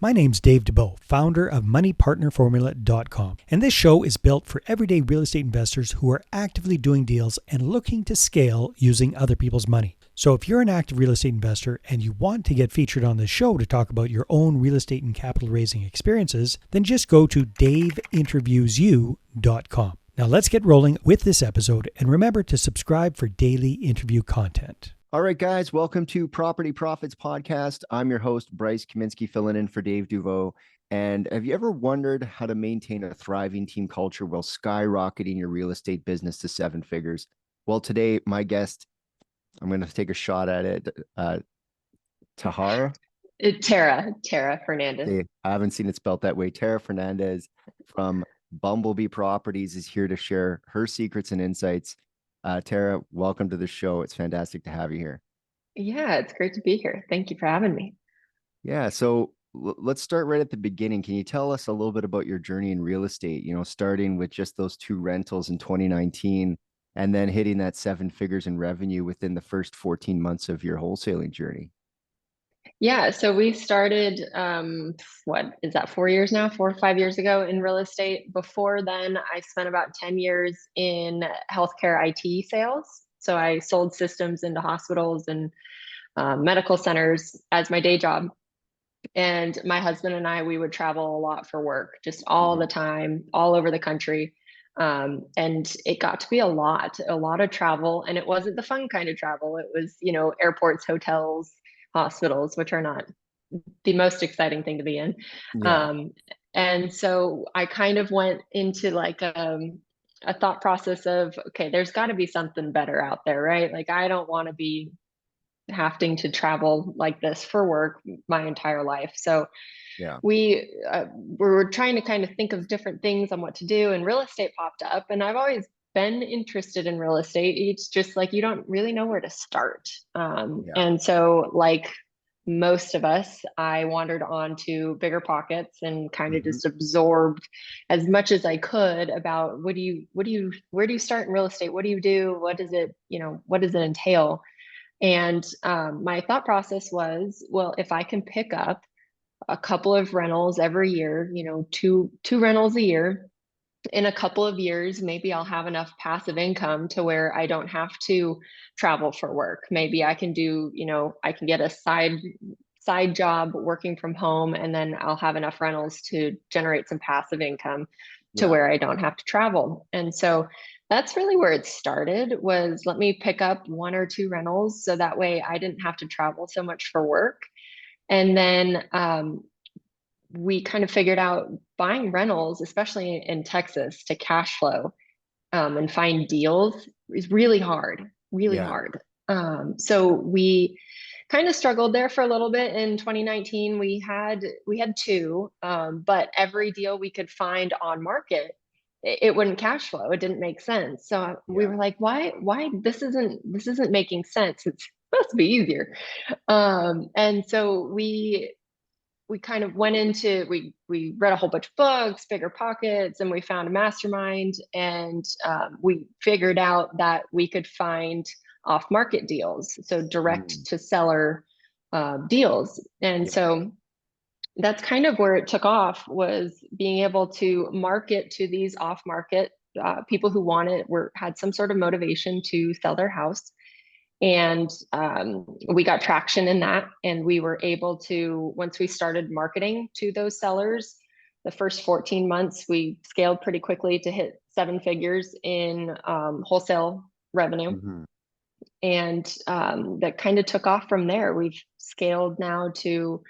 My name's Dave DeBow, founder of MoneyPartnerFormula.com, and this show is built for everyday real estate investors who are actively doing deals and looking to scale using other people's money. So if you're an active real estate investor and you want to get featured on this show to talk about your own real estate and capital raising experiences, then just go to daveinterviewsyou.com. Now let's get rolling with this episode, and remember to subscribe for daily interview content. All right, guys, welcome to Property Profits Podcast. I'm your host, Bryce Kaminsky, filling in for Dave Duveau. And have you ever wondered how to maintain a thriving team culture while skyrocketing your real estate business to seven figures? Well, today, my guest, I'm going to take a shot at it. Tarah Fernandes. Hey, I haven't seen it spelled that way. Tarah Fernandes from Bumblebee Properties is here to share her secrets and insights. Tarah, welcome to the show. It's fantastic to have you here. Yeah, it's great to be here. Thank you for having me. Yeah, so let's start right at the beginning. Can you tell us a little bit about your journey in real estate, starting with just those two rentals in 2019 and then hitting that seven figures in revenue within the first 14 months of your wholesaling journey? Yeah, so we started, what is that, 4 years now, 4 or 5 years ago in real estate. Before then, I spent about 10 years in healthcare IT sales. So I sold systems into hospitals and medical centers as my day job. And my husband and I, we would travel a lot for work, just all the time, all over the country. And it got to be a lot of travel. And it wasn't the fun kind of travel. It was, airports, hotels, hospitals, which are not the most exciting thing to be in. Yeah. And so I kind of went into like a thought process of, okay, there's got to be something better out there, right? Like, I don't want to be having to travel like this for work my entire life. So Yeah. we were trying to kind of think of different things on what to do, and real estate popped up. And I've always been interested in real estate. It's just like you don't really know where to start. And so, like most of us, I wandered on to Bigger Pockets and kind of just absorbed as much as I could about where do you start in real estate? What do you do? What does it entail? And my thought process was, well, if I can pick up a couple of rentals every year, two rentals a year, in a couple of years, maybe I'll have enough passive income to where I don't have to travel for work. Maybe I can do, I can get a side job working from home, and then I'll have enough rentals to generate some passive income to where I don't have to travel. And so that's really where it started, was let me pick up one or two rentals so that way I didn't have to travel so much for work. And then we kind of figured out buying rentals, especially in Texas, to cash flow and find deals is really hard, hard. So we kind of struggled there for a little bit. In 2019, we had two, but every deal we could find on market, it wouldn't cash flow. It didn't make sense. So we were like, why this isn't making sense. It's supposed to be easier. And so we kind of went into, we read a whole bunch of books, Bigger Pockets, and we found a mastermind, and we figured out that we could find off-market deals, so direct to seller deals. And so that's kind of where it took off, was being able to market to these off-market people who had some sort of motivation to sell their house. And we got traction in that. And we were able to, once we started marketing to those sellers, the first 14 months, we scaled pretty quickly to hit seven figures in wholesale revenue. And that kind of took off from there. We've scaled now to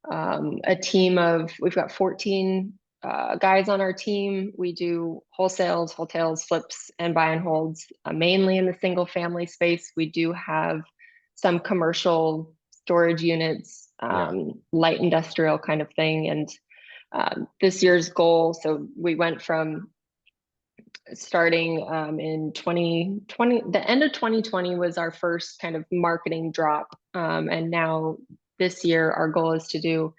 a team of, we've got 14 guys on our team. We do wholesales, hotels, flips, and buy and holds, mainly in the single family space. We do have some commercial storage units, light industrial kind of thing. And this year's goal, so we went from starting in 2020, the end of 2020 was our first kind of marketing drop. And now this year, our goal is to do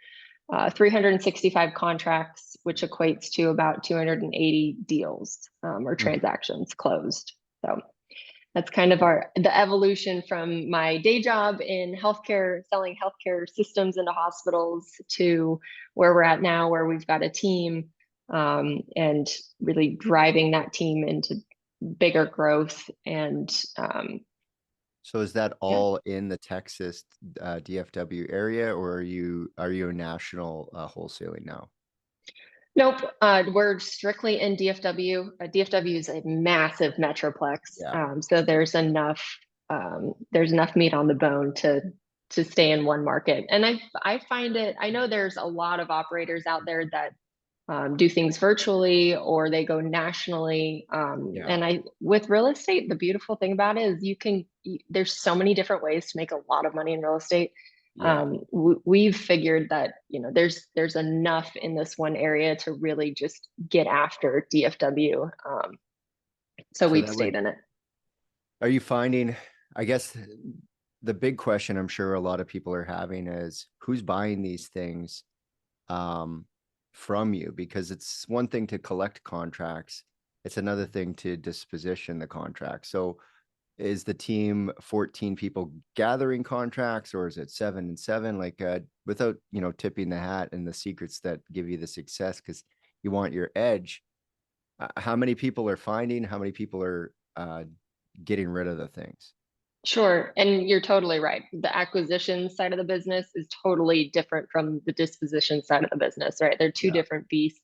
365 contracts, which equates to about 280 deals or transactions closed. So that's kind of the evolution from my day job in healthcare, selling healthcare systems into hospitals, to where we're at now, where we've got a team, and really driving that team into bigger growth. And so is that all in the Texas DFW area, or are you a national wholesaling now? Nope, we're strictly in DFW. DFW is a massive metroplex, Yeah. so there's enough meat on the bone to stay in one market. And I find it. I know there's a lot of operators out there that do things virtually, or they go nationally. Yeah. And with real estate, the beautiful thing about it is there's so many different ways to make a lot of money in real estate. Yeah. We've figured that, there's enough in this one area to really just get after DFW. So So we've that would, stayed in it. are you finding, I guess the big question I'm sure a lot of people are having is who's buying these things from you? Because it's one thing to collect contracts, it's another thing to disposition the contract. So is the team 14 people gathering contracts, or is it 7 and 7? Like without tipping the hat and the secrets that give you the success, because you want your edge, how many people are finding, how many people are getting rid of the things? Sure. And you're totally right. The acquisition side of the business is totally different from the disposition side of the business, right? They're two Yeah. different beasts.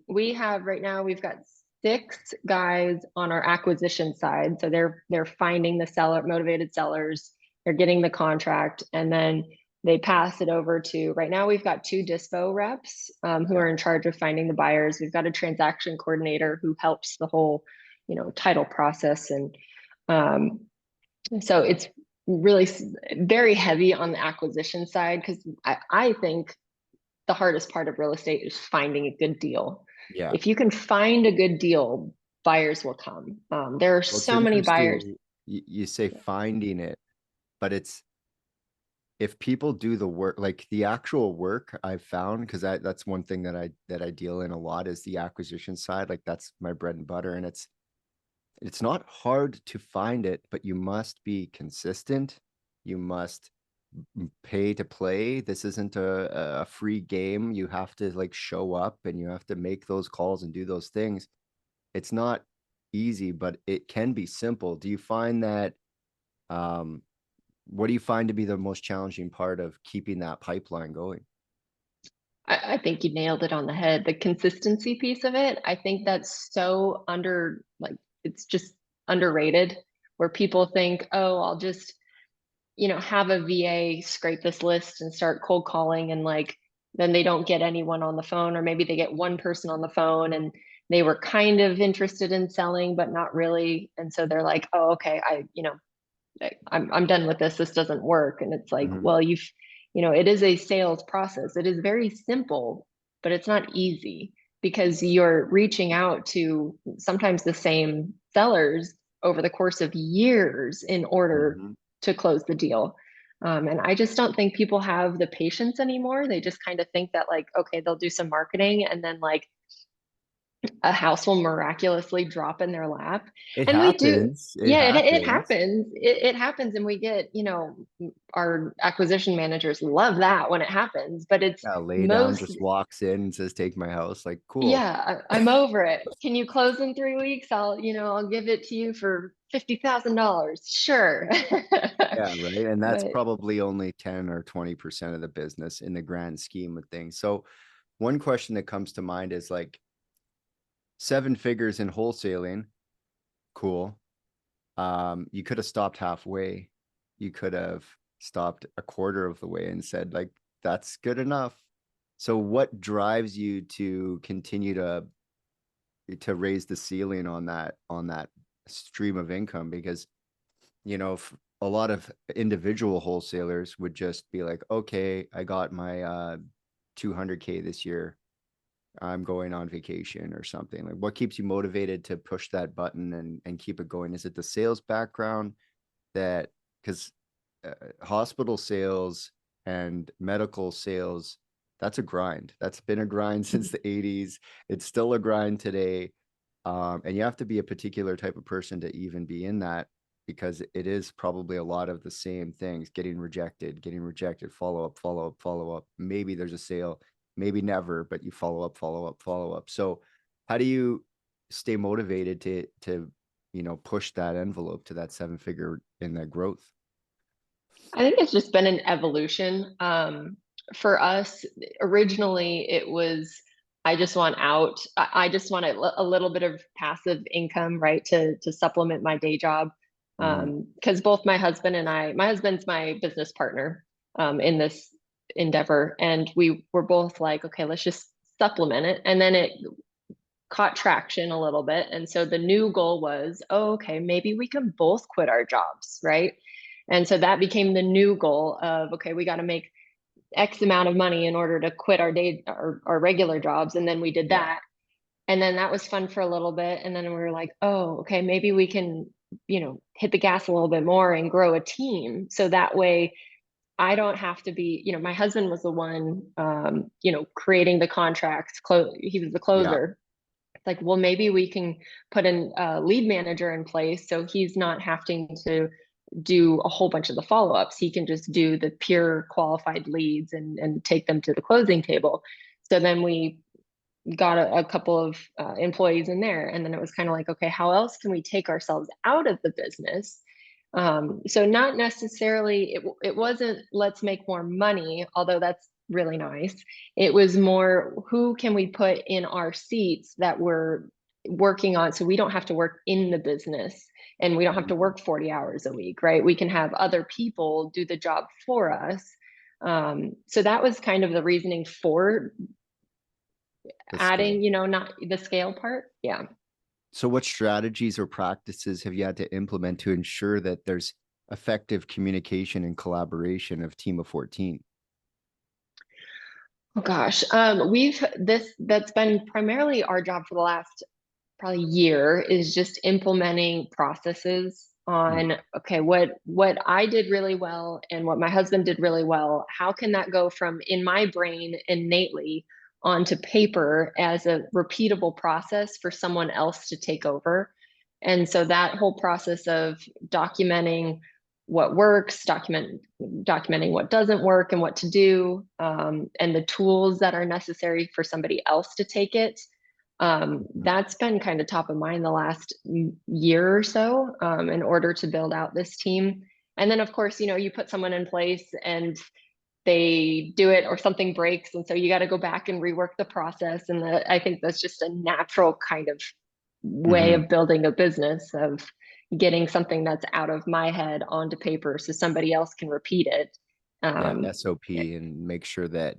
We have right now, we've got 6 guys on our acquisition side. So they're finding the motivated sellers, they're getting the contract, and then they pass it over to, right now we've got 2 dispo reps who Yeah. are in charge of finding the buyers. We've got a transaction coordinator who helps the whole, title process. And so it's really very heavy on the acquisition side, because I think the hardest part of real estate is finding a good deal. Yeah. If you can find a good deal, buyers will come. There are Well, it's so many buyers. interesting you say finding it, but it's, if people do the work, like the actual work I've found, because that's one thing that I deal in a lot, is the acquisition side. Like that's my bread and butter. And it's not hard to find it, but you must be consistent. You must pay to play. This isn't a free game. You have to like show up and you have to make those calls and do those things. It's not easy, but it can be simple. Do you find that what do you find to be the most challenging part of keeping that pipeline going? I think you nailed it on the head. The consistency piece of it, I think that's so it's just underrated, where people think, oh, I'll just, have a VA scrape this list and start cold calling, and then they don't get anyone on the phone, or maybe they get one person on the phone and they were kind of interested in selling, but not really. And so they're like, oh, okay, I'm done with this. This doesn't work. And it's like, Mhm. well, it is a sales process. It is very simple, but it's not easy, because you're reaching out to sometimes the same sellers over the course of years in order Mhm. to close the deal. And I just don't think people have the patience anymore. They just kind of think that, okay, they'll do some marketing and then a house will miraculously drop in their lap. It And we do. happens. It Yeah, it happens. happens. It happens. And we get, our acquisition managers love that when it happens, but it's Yeah, lay down most, just walks in and says, "Take my house." Like, cool. yeah, I'm over it. Can you close in 3 weeks? I'll give it to you for $50,000. Sure. Yeah, right. And that's But probably only 10 or 20% of the business in the grand scheme of things. So one question that comes to mind is like 7 figures in wholesaling. Cool. You could have stopped halfway. You could have stopped a quarter of the way and said, like, that's good enough. So what drives you to continue to raise the ceiling on that stream of income? Because a lot of individual wholesalers would just be like, okay, I got my 200K this year, I'm going on vacation or something. Like, what keeps you motivated to push that button and keep it going? Is it the sales background that, because hospital sales and medical sales, that's a grind. That's been a grind since the 80s. It's still a grind today. And you have to be a particular type of person to even be in that, because it is probably a lot of the same things: getting rejected, follow up, follow up, follow up. Maybe there's a sale, maybe never, but you follow up, follow up, follow up. So how do you stay motivated to push that envelope to that 7-figure in that growth? I think it's just been an evolution. For us, originally it was, I just want out. I just want a little bit of passive income, right, to supplement my day job. Because both my husband and my husband's my business partner in this endeavor, and we were both like, okay, let's just supplement it. And then it caught traction a little bit. And so the new goal was, oh, okay, maybe we can both quit our jobs, right? And so that became the new goal of, okay, we got to make X amount of money in order to quit our regular jobs. And then we did Yeah. that. And then that was fun for a little bit. And then we were like, oh, okay, maybe we can, hit the gas a little bit more and grow a team. So that way I don't have to be, my husband was the one, creating the contracts. He was the Yeah. closer. Like, well, maybe we can put a lead manager in place so he's not having to do a whole bunch of the follow-ups. He can just do the pure qualified leads and take them to the closing table. So then we got a couple of employees in there, and then it was kind of like, okay, how else can we take ourselves out of the business? So not necessarily, it wasn't let's make more money, although that's really nice. It was more, who can we put in our seats that we're working on, so we don't have to work in the business and we don't have to work 40 hours a week, right? We can have other people do the job for us. So that was kind of the reasoning for The scale. adding, not the scale part. Yeah. So what strategies or practices have you had to implement to ensure that there's effective communication and collaboration of team of 14? Oh gosh. That's been primarily our job for the last probably year, is just implementing processes on, okay, what I did really well and what my husband did really well, how can that go from in my brain innately onto paper as a repeatable process for someone else to take over? And so that whole process of documenting what works, documenting what doesn't work and what to do, and the tools that are necessary for somebody else to take it. That's been kind of top of mind the last year or so, in order to build out this team. And then, of course, you put someone in place and they do it or something breaks. And so you got to go back and rework the process. And I think that's just a natural kind of way Mm-hmm. of building a business, of getting something that's out of my head onto paper so somebody else can repeat it. Yeah, Um, SOP, and make sure that,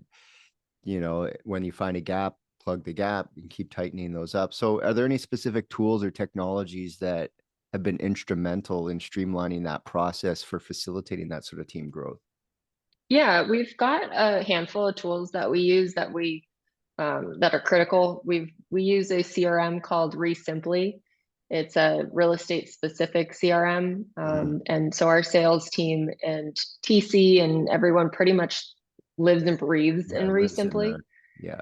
when you find a gap, plug the gap and keep tightening those up. So are there any specific tools or technologies that have been instrumental in streamlining that process for facilitating that sort of team growth? Yeah, we've got a handful of tools that we use that are critical. We use a CRM called Resimply. It's a real estate specific CRM, and so our sales team and TC and everyone pretty much lives and breathes Yeah, in it lives in Resimply. there. Yeah.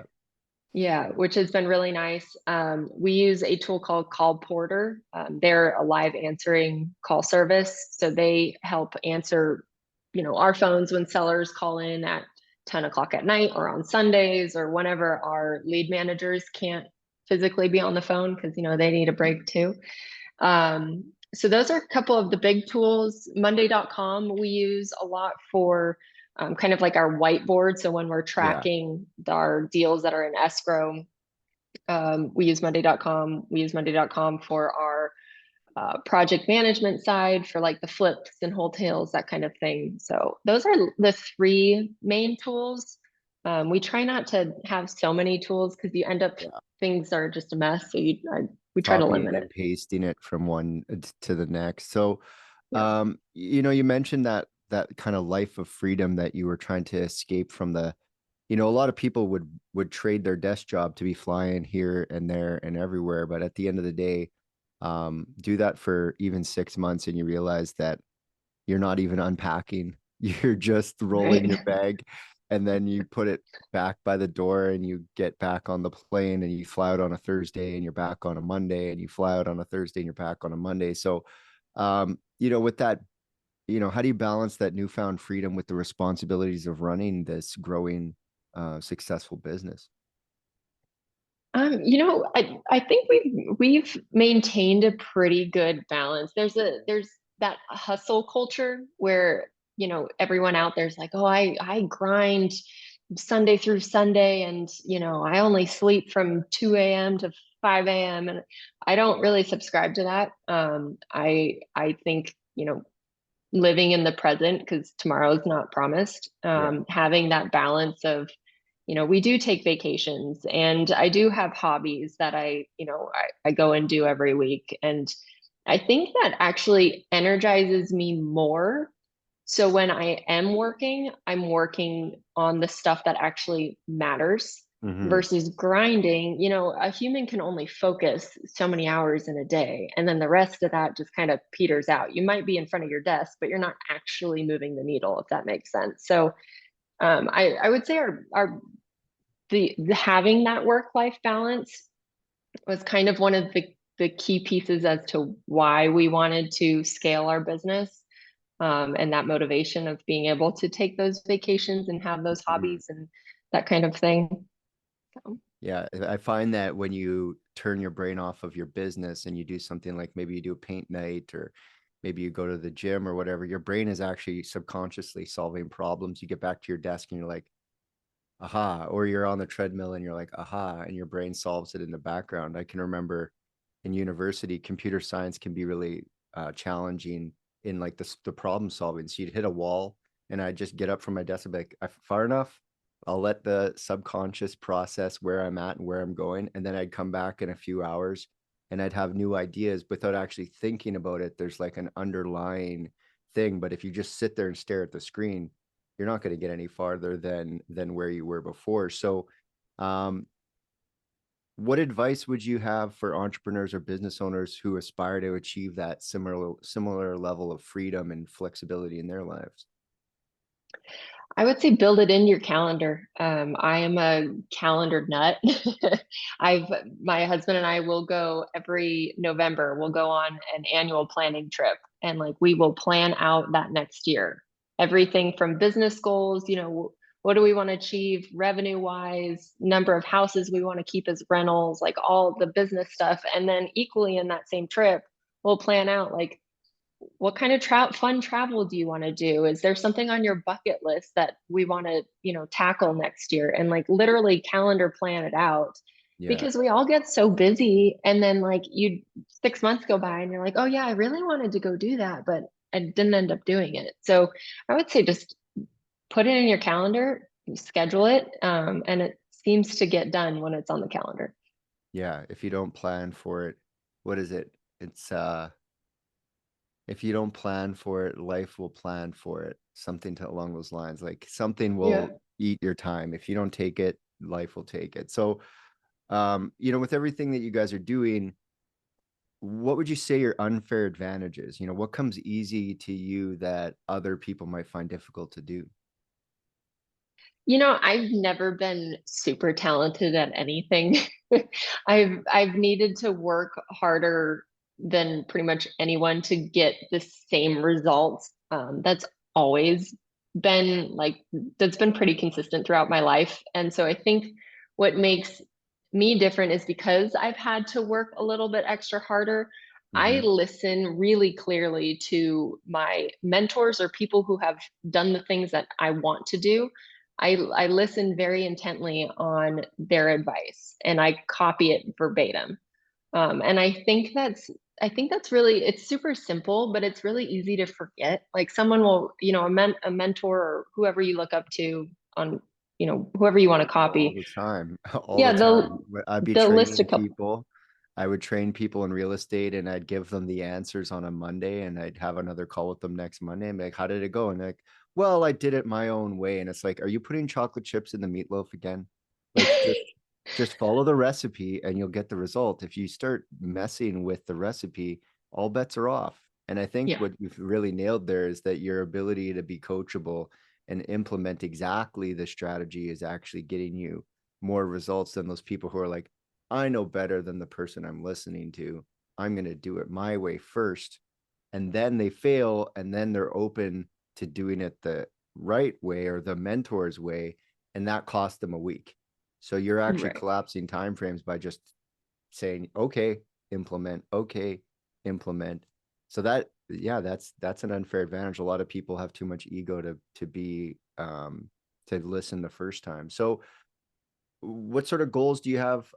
Yeah, which has been really nice. We use a tool called Call Porter. They're a live answering call service, so they help answer, our phones when sellers call in at 10 o'clock at night or on Sundays or whenever our lead managers can't physically be on the phone, because they need a break too. So those are a couple of the big tools. Monday.com we use a lot for kind of like our whiteboard. So when we're Yeah. tracking our deals that are in escrow, we use Monday.com. We use Monday.com for our project management side, for like the flips and wholesales, that kind of thing. So those are the three main tools. We try not to have so many tools because you end up, Yeah. things are just a mess. So we try to Copying limit and it. pasting it from one to the next. So, Yeah. you mentioned that kind of life of freedom that you were trying to escape from. A lot of people would trade their desk job to be flying here and there and everywhere, but at the end of the day, do that for even 6 months and you realize that you're not even unpacking. You're just rolling Right. your bag and then you put it back by the door and you get back on the plane and you fly out on a Thursday and you're back on a Monday and you fly out on a Thursday and you're back on a Monday. So, with that, how do you balance that newfound freedom with the responsibilities of running this growing, successful business? I think we've maintained a pretty good balance. There's that hustle culture where, everyone out there's like, oh, I grind Sunday through Sunday, and I only sleep from 2 a.m. to 5 a.m. And I don't really subscribe to that. I think, living in the present, because tomorrow is not promised. Having that balance of, we do take vacations, and I do have hobbies that I go and do every week. And I think that actually energizes me more. So when I am working, I'm working on the stuff that actually matters versus grinding. A human can only focus so many hours in a day, and then the rest of that just kind of peters out. You might be in front of your desk, but you're not actually moving the needle, if that makes sense. So I would say the having that work-life balance was kind of one of the key pieces as to why we wanted to scale our business, and that motivation of being able to take those vacations and have those hobbies and that kind of thing. So. Yeah, I find that when you turn your brain off of your business and you do something like maybe you do a paint night or maybe you go to the gym or whatever, your brain is actually subconsciously solving problems. You get back to your desk and you're like, aha, or you're on the treadmill and you're like, aha, and your brain solves it in the background. I can remember in university, computer science can be really challenging in like the problem solving. So you'd hit a wall and I'd just get up from my desk and be like, far enough, I'll let the subconscious process where I'm at and where I'm going. And then I'd come back in a few hours and I'd have new ideas without actually thinking about it. There's like an underlying thing. But if you just sit there and stare at the screen, you're not going to get any farther than where you were before. So what advice would you have for entrepreneurs or business owners who aspire to achieve that similar level of freedom and flexibility in their lives? I would say build it in your calendar. I am a calendar nut. My husband and I will go every November. We'll go on an annual planning trip, and like we will plan out that next year. Everything from business goals, what do we want to achieve revenue wise, number of houses we want to keep as rentals, like all the business stuff. And then equally in that same trip, we'll plan out like, what kind of fun travel do you want to do? Is there something on your bucket list that we want to, tackle next year? And like literally calendar plan it out, because we all get so busy. And then like 6 months go by and you're like, oh yeah, I really wanted to go do that, but I didn't end up doing it. So I would say just put it in your calendar, schedule it. And it seems to get done when it's on the calendar. Yeah. If you don't plan for it, what is it? It's if you don't plan for it, life will plan for it. Something along those lines. Like something will eat your time. If you don't take it, life will take it. So, with everything that you guys are doing, what would you say your unfair advantages? What comes easy to you that other people might find difficult to do? I've never been super talented at anything. I've needed to work harder than pretty much anyone to get the same results. That's always been that's been pretty consistent throughout my life. And so I think what makes me different is because I've had to work a little bit extra harder. I listen really clearly to my mentors or people who have done the things that I want to do. I listen very intently on their advice and I copy it verbatim. And I think that's really, it's super simple, but it's really easy to forget. Like someone will, a mentor or whoever you look up to on, whoever you want to copy. All the time. All Yeah, the time. I'd be they'll list a training couple. people. I would train people in real estate and I'd give them the answers on a Monday and I'd have another call with them next Monday and be like, how did it go? And they're like, well, I did it my own way. And it's like, are you putting chocolate chips in the meatloaf again? Like just follow the recipe and you'll get the result. If you start messing with the recipe, all bets are off. And I think Yeah. what you've really nailed there is that your ability to be coachable and implement exactly the strategy is actually getting you more results than those people who are like, I know better than the person I'm listening to. I'm going to do it my way first. And then they fail, and then they're open to doing it the right way or the mentor's way, and that cost them a week. So you're actually collapsing timeframes by just saying, okay, implement, okay, implement. So that, yeah, that's an unfair advantage. A lot of people have too much ego to be to listen the first time. So what sort of goals do you have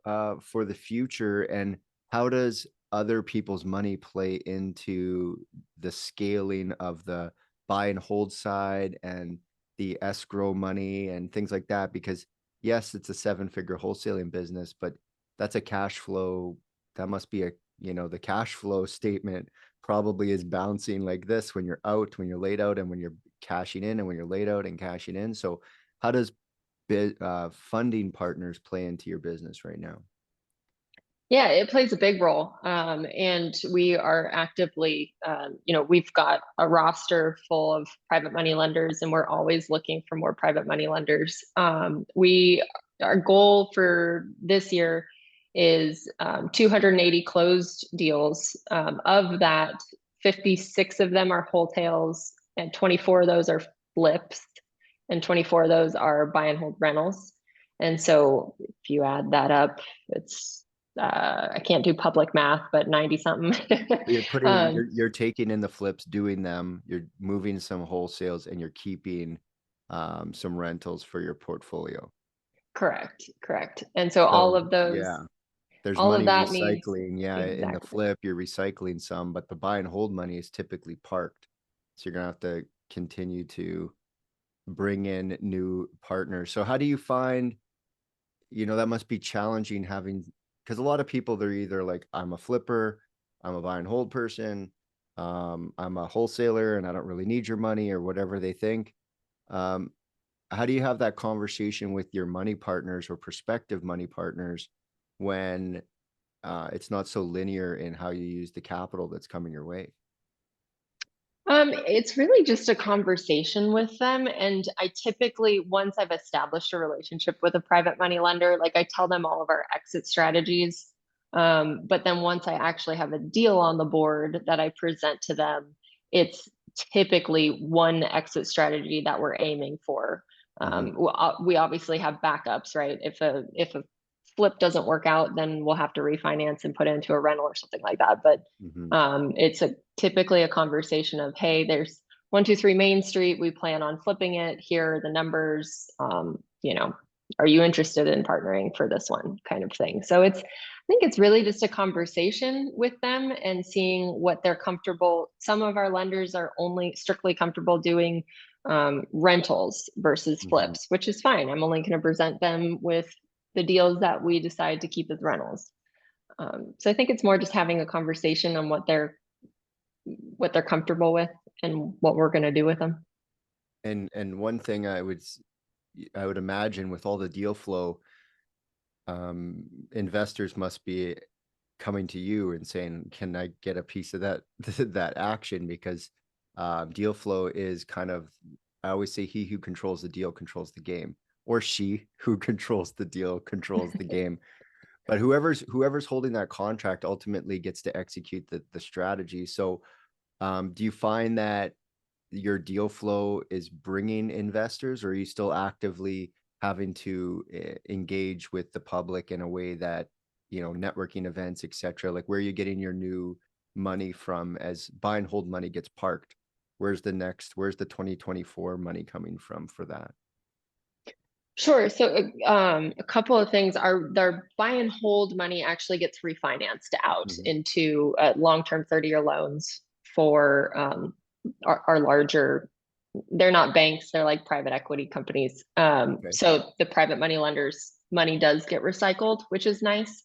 for the future, and how does other people's money play into the scaling of the buy and hold side and the escrow money and things like that? Because yes, it's a 7-figure wholesaling business, but that's a cash flow. That must be a, the cash flow statement probably is bouncing like this when you're out, when you're laid out, and when you're cashing in, and when you're laid out and cashing in. So how does funding partners play into your business right now? Yeah, it plays a big role. And we are actively, we've got a roster full of private money lenders, and we're always looking for more private money lenders. Our goal for this year is 280 closed deals. Of that, 56 of them are wholesales, and 24 of those are flips, and 24 of those are buy and hold rentals. And so if you add that up, it's I can't do public math, but 90 something. You're taking in the flips, doing them, you're moving some wholesales, and you're keeping some rentals for your portfolio. Correct. And so all of those, yeah, there's all of money that needs, recycling. Yeah, in the exactly. flip, you're recycling some, but the buy and hold money is typically parked. So you're gonna have to continue to bring in new partners. So how do you find, that must be challenging having, because a lot of people, they're either like, I'm a flipper, I'm a buy and hold person, I'm a wholesaler and I don't really need your money, or whatever they think. Um, how do you have that conversation with your money partners or prospective money partners when it's not so linear in how you use the capital that's coming your way? It's really just a conversation with them. And I typically, once I've established a relationship with a private money lender, like I tell them all of our exit strategies. But then once I actually have a deal on the board that I present to them, it's typically one exit strategy that we're aiming for. We obviously have backups, right? If a flip doesn't work out, then we'll have to refinance and put it into a rental or something like that. But it's typically a conversation of, hey, there's 123 Main Street. We plan on flipping it. Here are the numbers. Are you interested in partnering for this one, kind of thing. So I think it's really just a conversation with them and seeing what they're comfortable. Some of our lenders are only strictly comfortable doing rentals versus flips, which is fine. I'm only going to present them with the deals that we decide to keep as rentals. So I think it's more just having a conversation on what they're comfortable with and what we're going to do with them. And one thing I would imagine, with all the deal flow, investors must be coming to you and saying, can I get a piece of that that action? Because deal flow is kind of, I always say, he who controls the deal controls the game, or she who controls the deal controls the game. But whoever's holding that contract ultimately gets to execute the strategy. So do you find that your deal flow is bringing investors, or are you still actively having to engage with the public in a way that, networking events, etc.? Like, where are you getting your new money from as buy and hold money gets parked? Where's the 2024 money coming from for that? Sure. So a couple of things are, their buy and hold money actually gets refinanced out into long-term 30-year loans for our larger, they're not banks, they're like private equity companies. So the private money lenders' money does get recycled, which is nice.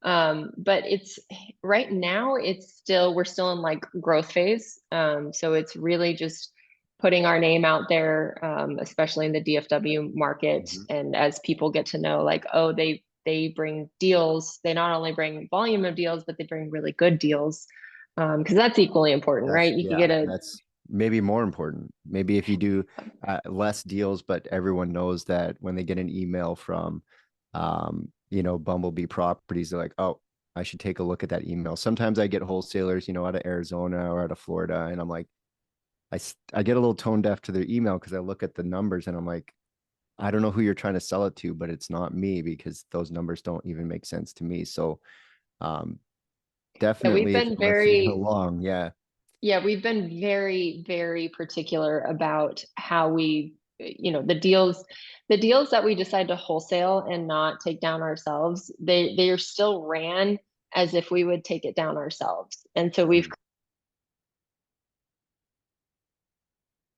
But it's right now, we're still in like growth phase. So it's really just putting our name out there, especially in the DFW market. And as people get to know, like, oh, they bring deals. They not only bring volume of deals, but they bring really good deals. Because that's equally important, right? You can get maybe more important. Maybe if you do less deals, but everyone knows that when they get an email from, Bumblebee Properties, they're like, oh, I should take a look at that email. Sometimes I get wholesalers, out of Arizona or out of Florida, and I'm like, I get a little tone deaf to their email because I look at the numbers and I'm like, I don't know who you're trying to sell it to, but it's not me because those numbers don't even make sense to me. So um, Yeah, we've definitely, if been you're listening very along, yeah. Yeah, we've been very, very particular about how we, the deals that we decide to wholesale and not take down ourselves, they are still ran as if we would take it down ourselves. And so we've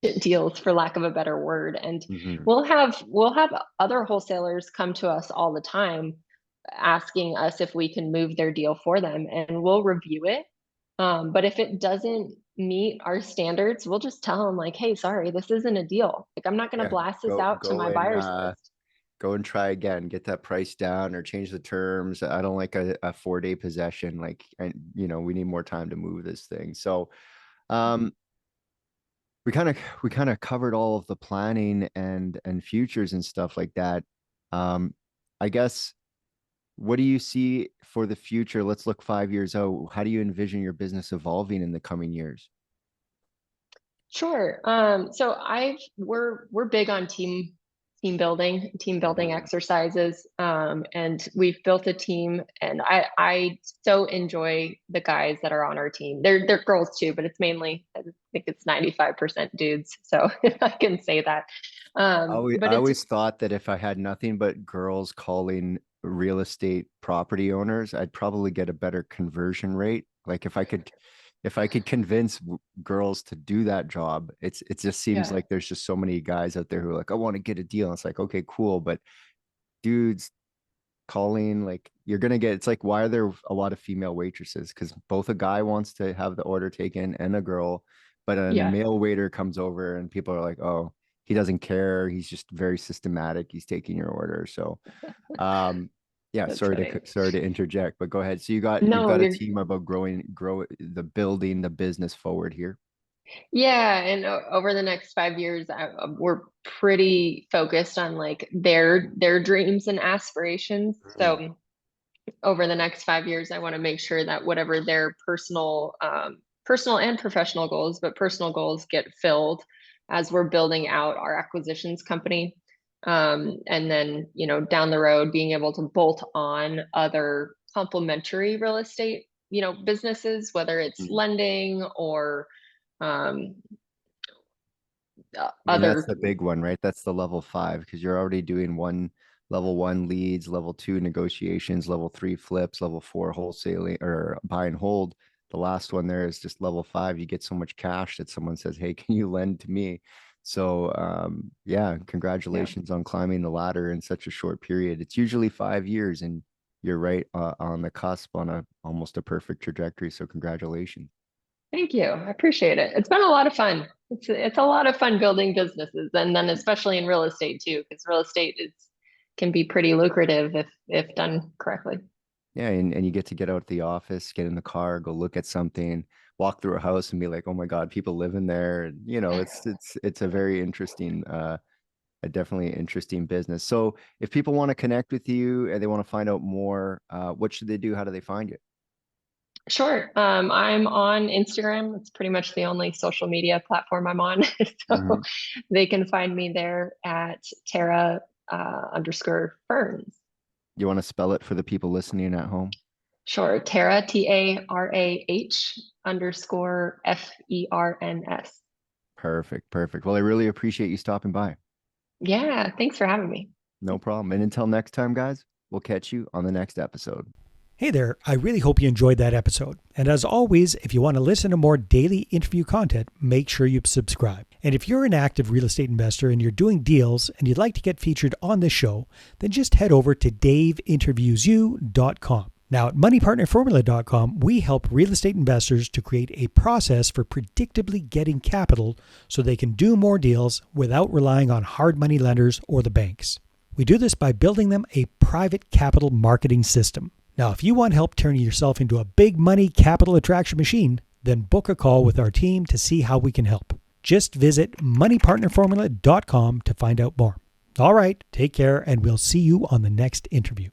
created deals, for lack of a better word. And Mm-hmm. we'll have other wholesalers come to us all the time asking us if we can move their deal for them, and we'll review it. But if it doesn't meet our standards, we'll just tell them like, hey, sorry, this isn't a deal. Like, I'm not going to Yeah, blast this out to go my and buyers list. go and try again, get that price down or change the terms. I don't like a 4-day possession. Like, and we need more time to move this thing. So, um, we kind of covered all of the planning and futures and stuff like that. I guess, what do you see for the future? Let's look 5 years out. How do you envision your business evolving in the coming years? Sure. So we're big on team building Mhm. exercises. And we've built a team, and I so enjoy the guys that are on our team. They're girls too, but it's mainly, I think it's 95% dudes. So I can say that. But I it's always thought that if I had nothing but girls calling real estate property owners, I'd probably get a better conversion rate. Like if I could convince girls to do that job, it just seems Yeah, like there's just so many guys out there who are like, I want to get a deal. And it's like, okay, cool, but dudes calling, like, you're gonna get, it's like, why are there a lot of female waitresses? Because both a guy wants to have the order taken and a girl, but a yeah, male waiter comes over and people are like, oh, he doesn't care, he's just very systematic, he's taking your order. So um yeah, that's funny. sorry to interject, but go ahead. So you've No, got a you're team about grow the building the business forward here. Yeah, and over the next 5 years, we're pretty focused on like their dreams and aspirations. Mhm. So over the next 5 years, I want to make sure that whatever their personal and professional goals, but personal goals get filled as we're building out our acquisitions company. And then, down the road, being able to bolt on other complementary real estate, businesses, whether it's Mhm. lending or um, I mean, that's other. the big one, right? That's the level 5, because you're already doing level 1 leads, level 2 negotiations, level 3 flips, level 4 wholesaling or buy and hold. The last one there is just level 5. You get so much cash that someone says, hey, can you lend to me? So yeah, Yeah. congratulations on climbing the ladder in such a short period. It's usually 5 years, and you're right on the cusp on a almost a perfect trajectory. So congratulations. Thank you. I appreciate it. It's been a lot of fun. It's a lot of fun building businesses, and then especially in real estate too, because real estate is can be pretty lucrative if done correctly. Yeah, and you get out of the office, get in the car, go look at something, walk through a house and be like, oh my God, people live in there. And, it's a very interesting, a definitely interesting business. So if people want to connect with you and they want to find out more, what should they do? How do they find you? Sure. I'm on Instagram. It's pretty much the only social media platform I'm on. So Mhm. they can find me there at Tara underscore Ferns. You want to spell it for the people listening at home? Sure. Tara, TARAH underscore FERNS. Perfect, perfect. Well, I really appreciate you stopping by. Yeah. Thanks for having me. No problem. And until next time, guys, we'll catch you on the next episode. Hey there, I really hope you enjoyed that episode. And as always, if you want to listen to more daily interview content, make sure you subscribe. And if you're an active real estate investor and you're doing deals and you'd like to get featured on this show, then just head over to daveinterviewyou.com. Now, at moneypartnerformula.com, we help real estate investors to create a process for predictably getting capital so they can do more deals without relying on hard money lenders or the banks. We do this by building them a private capital marketing system. Now, if you want help turning yourself into a big money capital attraction machine, then book a call with our team to see how we can help. Just visit moneypartnerformula.com to find out more. All right, take care, and we'll see you on the next interview.